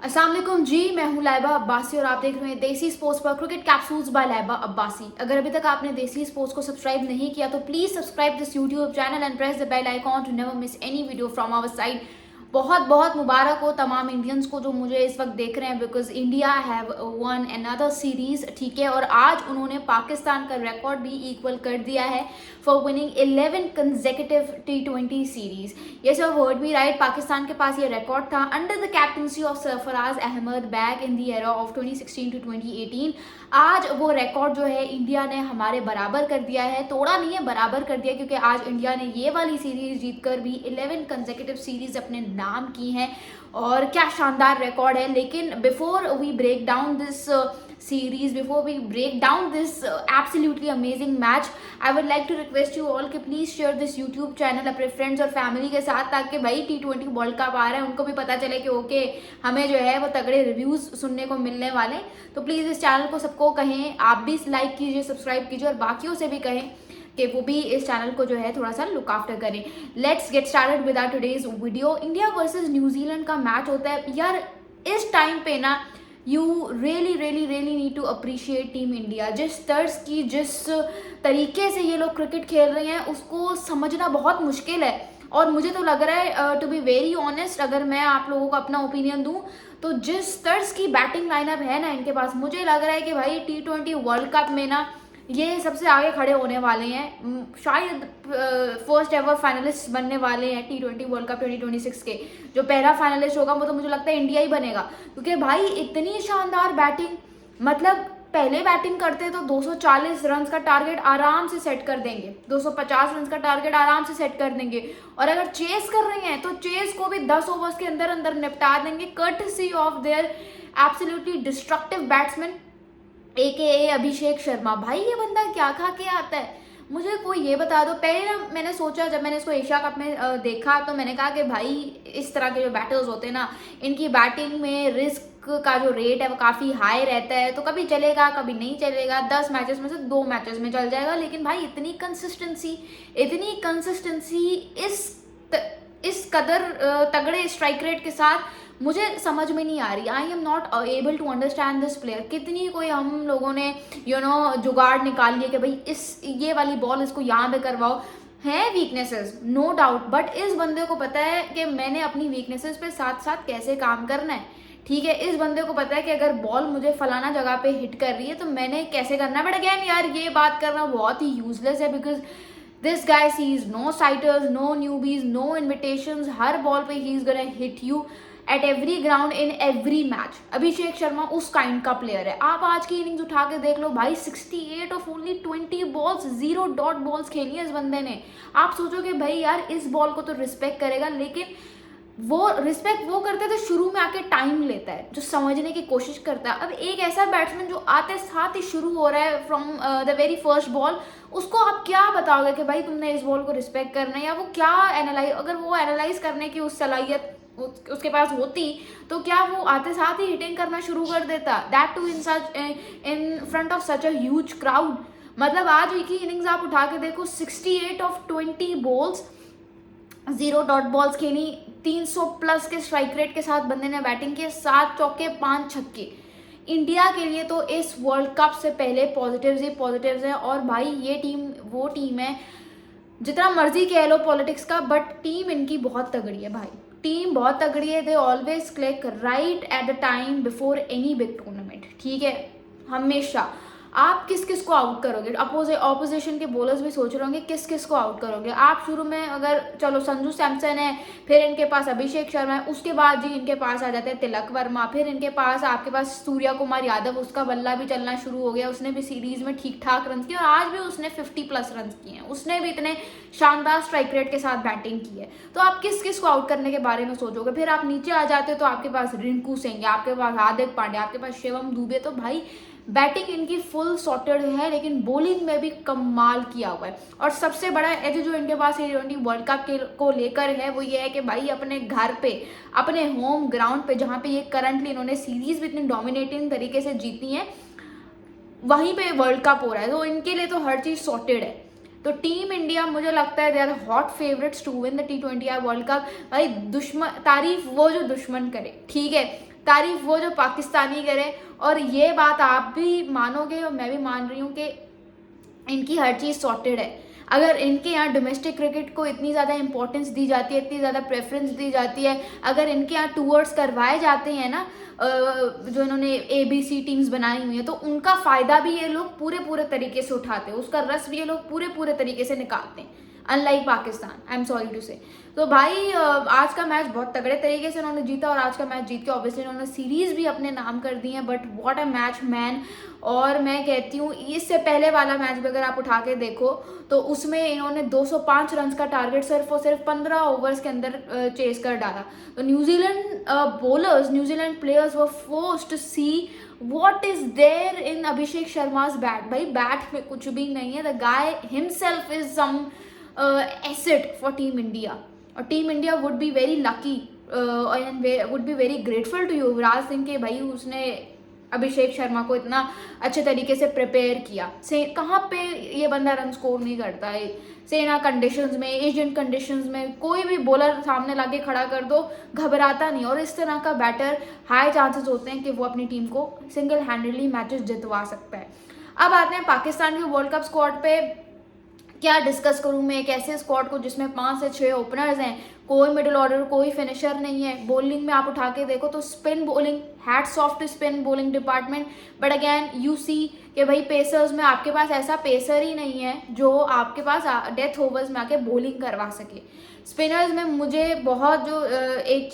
अस्सलाम वालेकुम जी, मैं हूं लाइबा अब्बासी और आप देख रहे हैं देसी स्पोर्ट्स पर cricket capsules by Laiba Abbasi. अगर अभी तक आपने देसी स्पोर्ट्स को सब्सक्राइब नहीं किया तो please subscribe this YouTube channel and press the bell icon to never miss any video from our side. बहुत बहुत मुबारक हो तमाम इंडियंस को जो मुझे इस वक्त देख रहे हैं, because India have one another series, ठीक है। और आज उन्होंने पाकिस्तान का रिकॉर्ड भी इक्वल कर दिया है for winning 11 consecutive T20 series. Yes you heard me right, Pakistan के पास ये रिकॉर्ड था under the captaincy of Sarfaraz Ahmed back in the era of 2016 to 2018। आज वो रिकॉर्ड जो है इंडिया ने हमारे बराबर कर दिया है, तोड़ा नहीं है, बराबर कर दिया, क्योंकि आज इंडिया ने ये वाली सीरीज जीतकर भी 11 कंसेक्यूटिव सीरीज अपने नाम की हैं। और क्या शानदार रिकॉर्ड है। लेकिन before we break down this series, before we break down this absolutely amazing match, I would like to request you all कि please share this YouTube channel अपने friends और family के साथ, ताकि भाई T20 वर्ल्ड कप आ रहा है उनको भी पता चले कि ओके हमें जो है वो तगड़े रिव्यूज सुनने को मिलने वाले। तो प्लीज़ इस चैनल को सबको कहें, आप भी लाइक कीजिए, सब्सक्राइब कीजिए और बाकियों से भी कहें कि वो भी इस चैनल को जो है थोड़ा सा लुक आफ्टर करें। Let's get started with our today's video. India versus New Zealand का मैच होता है यार। इस टाइम पे ना you really need to appreciate team India. जिस तर्ज की, जिस तरीके से ये लोग क्रिकेट खेल रहे हैं उसको समझना बहुत मुश्किल है। और मुझे तो लग रहा है टू बी वेरी ऑनेस्ट, अगर मैं आप लोगों को अपना ओपिनियन दूं तो जिस तर्ज की बैटिंग लाइनअप है ना इनके पास, मुझे लग रहा है कि भाई T20 वर्ल्ड कप में ना ये सबसे आगे खड़े होने वाले हैं। शायद फर्स्ट एवर फाइनलिस्ट बनने वाले हैं T20 वर्ल्ड कप 2026 के। जो पहला फाइनलिस्ट होगा वो तो मुझे लगता है इंडिया ही बनेगा, क्योंकि भाई इतनी शानदार बैटिंग, मतलब पहले बैटिंग करते तो 240 रन का टारगेट आराम से सेट कर देंगे, 250 रन का टारगेट आराम से सेट कर देंगे। और अगर चेस कर रहे हैं तो चेस को भी 10 ओवर्स के अंदर अंदर निपटा देंगे, courtesy of their absolutely destructive batsman AKA Abhishek Sharma. भाई ये बंदा क्या खा के आता है, मुझे कोई ये बता दो। पहले ना मैंने सोचा, जब मैंने इसको एशिया कप में देखा तो मैंने कहा कि भाई इस तरह के जो बैटर्स होते हैं ना, इनकी बैटिंग में रिस्क का जो रेट है वो काफ़ी हाई रहता है, तो कभी चलेगा कभी नहीं चलेगा। 10 मैचेस में से 2 मैचेस में चल जाएगा। लेकिन भाई इतनी कंसिस्टेंसी इस कदर तगड़े स्ट्राइक रेट के साथ मुझे समझ में नहीं आ रही। I am not able to understand this player. कितनी कोई हम लोगों ने जुगाड़ निकाल लिया कि भाई ये वाली बॉल इसको यहाँ पे करवाओ। है वीकनेसेस नो डाउट, बट इस बंदे को पता है कि मैंने अपनी वीकनेसेस पे साथ साथ कैसे काम करना है, ठीक है। इस बंदे को पता है कि अगर बॉल मुझे फलाना जगह पे हिट कर रही है तो मैंने कैसे करना है। बट अगेन यार ये बात करना बहुत ही यूजलेस है, because this guy sees no sighters, no newbies, no invitations. हर बॉल पे he is gonna hit you at every ground in every match. Abhishek Sharma उस काइंड का प्लेयर है। आप आज की इनिंग्स उठा के देख लो भाई, 68 of only 20 balls, 0 dot balls खेली है इस बंदे ने। आप सोचोगे भाई यार इस बॉल को तो रिस्पेक्ट करेगा, लेकिन वो रिस्पेक्ट वो करता है तो शुरू में आके टाइम लेता है, जो समझने की कोशिश करता है। अब एक ऐसा बैट्समैन जो आते साथ ही शुरू हो रहा है from the very first ball, उसको आप क्या बताओगे कि भाई तुमने इस बॉल को रिस्पेक्ट करना है, या वो क्या एनालाइज, अगर वो एनालाइज करने की उस सलाहियत उसके पास होती तो क्या वो आते साथ ही हिटिंग करना शुरू कर देता, that too in front of such a huge crowd. मतलब आज एक ही इनिंग्स आप उठा के देखो, 68 ऑफ 20 बॉल्स, 0 डॉट बॉल्स खेली, 300 प्लस के स्ट्राइक रेट के साथ बंदे ने बैटिंग की, 7 चौके 5 छक्के। इंडिया के लिए तो इस वर्ल्ड कप से पहले पॉजिटिव्स ही पॉजिटिव्स हैं। और भाई ये टीम वो टीम है, जितना मर्जी कह लो पॉलिटिक्स का, बट टीम इनकी बहुत तगड़ी है भाई, टीम बहुत तगड़ी है। They always click right at the time before any big tournament, ठीक है। हमेशा आप किस किस को आउट करोगे, ऑपोजिशन के बॉलर्स भी सोच रहे होंगे किस किस को आउट करोगे आप। शुरू में अगर चलो संजू सैमसन है, फिर इनके पास अभिषेक शर्मा है, उसके बाद जी इनके पास आ जाते हैं तिलक वर्मा, फिर इनके पास आपके पास सूर्या कुमार यादव, उसका बल्ला भी चलना शुरू हो गया। उसने भी सीरीज में ठीक ठाक रन किए और आज भी उसने 50 प्लस रन किए हैं। उसने भी इतने शानदार स्ट्राइक रेट के साथ बैटिंग की है। तो आप किस किस को आउट करने के बारे में सोचोगे। फिर आप नीचे आ जाते हो तो आपके पास रिंकू सिंह, आपके पास हार्दिक पांड्या, आपके पास शिवम दुबे। तो भाई बैटिंग इनकी फुल सॉर्टेड है, लेकिन बॉलिंग में भी कमाल किया हुआ है। और सबसे बड़ा एज जो इनके पास T20 वर्ल्ड कप को लेकर है वो ये है कि भाई अपने घर पे, अपने होम ग्राउंड पे, जहाँ पे ये करंटली इन्होंने सीरीज भी इतनी डोमिनेटिंग तरीके से जीती है, वहीं पे वर्ल्ड कप हो रहा है। तो इनके लिए तो हर चीज़ सॉर्टेड है। तो टीम इंडिया मुझे लगता है they are hot favourites to win the T20 world cup. भाई दुश्मन तारीफ वो जो दुश्मन करे, ठीक है। तारीफ वो जो पाकिस्तानी करे। और ये बात आप भी मानोगे और मैं भी मान रही हूँ कि इनकी हर चीज़ सॉर्टेड है। अगर इनके यहाँ डोमेस्टिक क्रिकेट को इतनी ज़्यादा इंपॉर्टेंस दी जाती है, इतनी ज़्यादा प्रेफरेंस दी जाती है, अगर इनके यहाँ टूर्स करवाए जाते हैं ना, जो इन्होंने ABC टीम्स बनाई हुई हैं, तो उनका फ़ायदा भी ये लोग पूरे तरीके से उठाते हैं, उसका रस भी ये लोग पूरे तरीके से निकालते हैं, unlike Pakistan, I am sorry to say. तो भाई आज का मैच बहुत तगड़े तरीके से उन्होंने जीता, और आज का मैच जीत के ऑब्वियसली उन्होंने सीरीज़ भी अपने नाम कर दी है, but what a match man. और मैं कहती हूँ इससे पहले वाला मैच भी अगर आप उठा के देखो तो उसमें इन्होंने 205 रन का टारगेट सिर्फ और सिर्फ 15 ओवर्स के अंदर चेस कर डाला। तो New Zealand bowlers, New Zealand players were forced to see what is there in Abhishek Sharma's bat। भाई बैट में कुछ भी नहीं है, the guy himself is some asset for Team India, और team India would be very lucky and would be very grateful to Yuvraj Singh के भाई उसने अभिषेक शर्मा को इतना अच्छे तरीके से प्रिपेयर किया। कहाँ पे ये बंदा रन स्कोर नहीं करता है, सेना कंडीशंस में, एशियन कंडीशंस में कोई भी बॉलर सामने लाके खड़ा कर दो, घबराता नहीं, और इस तरह का बैटर हाई चांसेस होते हैं कि वो अपनी टीम को सिंगल हैंडेडली मैचेस जितवा सकता है। अब आते हैं पाकिस्तान के वर्ल्ड कप स्क्वाड पे। क्या डिस्कस करूं मैं एक ऐसे स्क्वाड को जिसमें 5 से 6 ओपनर्स हैं, कोई मिडिल ऑर्डर, कोई फिनिशर नहीं है। बॉलिंग में आप उठा के देखो तो spin bowling, hats off to spin bowling department, but again you see कि भाई पेसर्स में आपके पास ऐसा पेसर ही नहीं है जो आपके पास डेथ ओवर्स में आके बॉलिंग करवा सके। स्पिनर्स में मुझे बहुत जो एक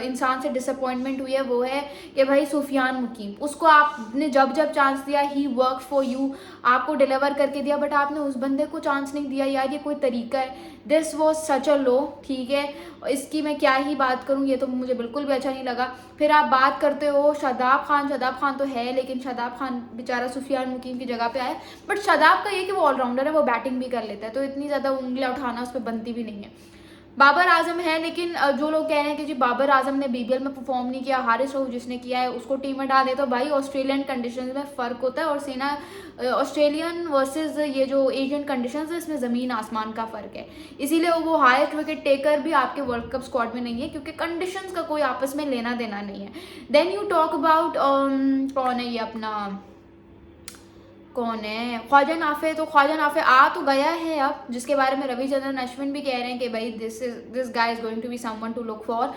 इंसान से डिसअपॉइंटमेंट हुई है वो है कि भाई सुफियान मुकीम, उसको आपने जब चांस दिया ही वर्क फॉर यू, आपको डिलीवर करके दिया, बट आपने उस बंदे को चांस नहीं दिया। यार ये कोई तरीका है? दिस वॉज सच अ लो, ठीक है, इसकी मैं क्या ही बात करूँ, ये तो मुझे बिल्कुल भी अच्छा नहीं लगा। फिर आप बात करते हो शादाब खान तो है, लेकिन शादाब खान बेचारा सुफियान मुकीम की जगह पे आया, बट शादाब का ये कि वो ऑलराउंडर है, वो बैटिंग भी कर लेता है, तो इतनी ज़्यादा उंगलियां उठाना उस पर बनती भी नहीं है। बाबर आजम है, लेकिन जो लोग कह रहे हैं कि जी बाबर आजम ने BBL में परफॉर्म नहीं किया, हारिस राउफ जिसने किया है उसको टीम में डाल दे, तो भाई ऑस्ट्रेलियन कंडीशंस में फ़र्क होता है, और सेना ऑस्ट्रेलियन वर्सेस ये जो एशियन कंडीशंस है इसमें ज़मीन आसमान का फ़र्क है। इसीलिए वो हाईएस्ट विकेट टेकर भी आपके वर्ल्ड कप स्क्वाड में नहीं है, क्योंकि कंडीशंस का कोई आपस में लेना देना नहीं है। देन यू टॉक अबाउट कौन है ये अपना, कौन है, ख्वाजा नाफे। तो ख्वाजा नाफे आ तो गया है अब, जिसके बारे में रविचंद्रन अश्विन भी कह रहे हैं कि भाई this guy is going to be someone to look for.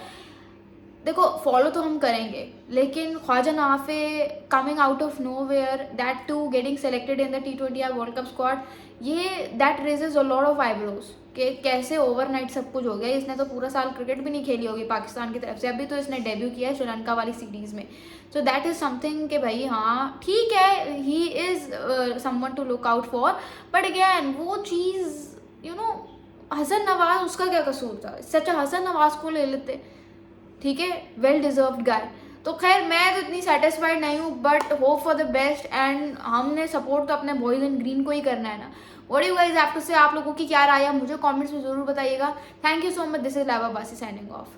देखो फॉलो तो हम करेंगे, लेकिन Khawaja Nafay coming out of nowhere, that to getting selected in the T20 world cup squad, ये that raises a lot of eyebrows कि कैसे overnight सब कुछ हो गया। इसने तो पूरा साल क्रिकेट भी नहीं खेली होगी पाकिस्तान की तरफ से, अभी तो इसने डेब्यू किया है श्रीलंका वाली सीरीज़ में। सो दैट इज़ समथिंग कि भाई हाँ ठीक है, he is someone to look out for, but again वो चीज़ यू नो, हसन नवाज, उसका क्या कसूर था? सच हसन नवाज को ले लेते, ठीक है, वेल डिजर्व्ड गाय। तो खैर मैं तो इतनी सेटिस्फाइड नहीं हूँ, but hope for the best, and हमने सपोर्ट तो अपने बॉयज़ इन ग्रीन को ही करना है ना। What you guys have to say, आप लोगों की क्या राय है मुझे कमेंट्स में ज़रूर बताइएगा। Thank you so much, this is लावा बासी साइनिंग ऑफ।